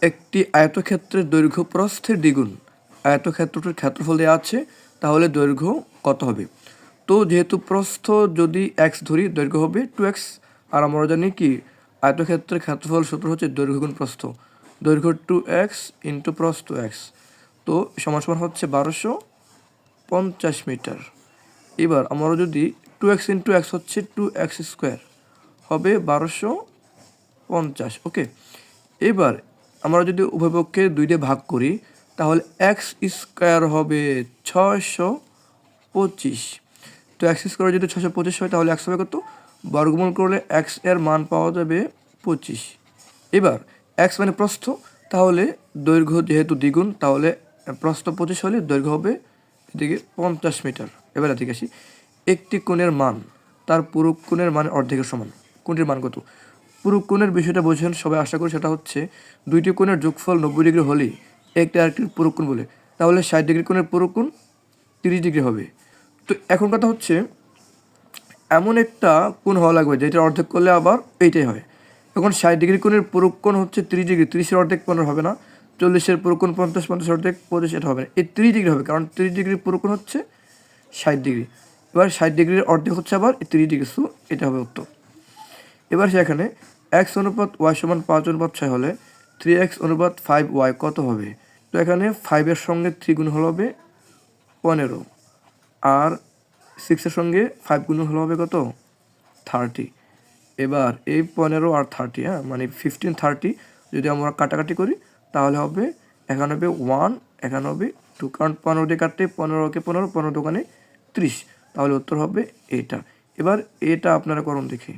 একটি আয়তক্ষেত্রের দৈর্ঘ্য প্রস্থের দ্বিগুণ। আয়তক্ষেত্রটির ক্ষেত্রফল দেওয়া আছে, তাহলে দৈর্ঘ্য কত হবে? তো যেহেতু প্রস্থ যদি এক্স ধরি, দৈর্ঘ্য হবে 2x। আর আমরা জানি কি আয়তক্ষেত্রের ক্ষেত্রফল সূত্র হচ্ছে দৈর্ঘ্য গুণ প্রস্থ। দৈর্ঘ্য 2x ইন্টু প্রস্থ x, তো সমান সমান হচ্ছে 1250 মিটার। এবার আমরা যদি 2x ইন্টু x হচ্ছে 2x স্কোয়ার, হবে 1250। ওকে, এবার আমরা যদি উভয়পক্ষে 2 দিয়ে ভাগ করি, তাহলে এক্স স্কোয়ার হবে 625। তো এক্স স্কোয়ার যদি 625 হয়, তাহলে এক্স হবে কত? বর্গমূল করলে এক্স এর মান পাওয়া যাবে 25। এবার এক্স মানে প্রস্থ, তাহলে দৈর্ঘ্য যেহেতু দ্বিগুণ, তাহলে প্রস্থ 25 হলে দৈর্ঘ্য হবে এদিকে 50 মিটার। এবার এদিকে আসি, একটি কোণের মান তার পুরো কোণের মান অর্ধেকের সমান। কোণটির মান কত? পুরো কোণের বিষয়টা বোঝেন সবাই আশা করি। সেটা হচ্ছে দুইটি কোণের যোগফল 90 ডিগ্রি হলেই একটা আরেকটির পুরো কোণ বলে। তাহলে 60 ডিগ্রি কোণের পুরো কোণ 30 ডিগ্রি হবে। তো এখন কথা হচ্ছে এমন একটা কোণ হওয়া লাগবে যেটা অর্ধেক করলে আবার এইটাই হয়। এখন 60 ডিগ্রি কোণের পুরো কোণ হচ্ছে 30 ডিগ্রি, 30-এর অর্ধেক 15 হবে না। 40-এর পুরো কোণ 50, 50 অর্ধেক 25, এটা হবে না। এই 30 ডিগ্রি হবে, কারণ 30 ডিগ্রির পুরো কোণ হচ্ছে 60 ডিগ্রি। এবার 60 ডিগ্রির অর্ধেক হচ্ছে আবার 30 ডিগ্রি, সো এটা হবে উত্তর। এবার সেখানে x অনুপাত y সমান 5 অনুপাত 6 হলে 3x অনুপাত 5y কত হবে? তো এখানে 5-এর সঙ্গে 3 গুণ হলে হবে 15, আর 6-এর সঙ্গে 5 গুণ হলে হবে কত? 30। এবার এই 15 আর 30, মানে 15, 30 যদি আমরা কাটাকাটি করি, তাহলে হবে 91, 2, কারণ 15 দিয়ে কাটতে 15কে 15, 15 দোকানে 30, তাহলে উত্তর হবে এটা। এবার এটা আপনারা করুন দেখি।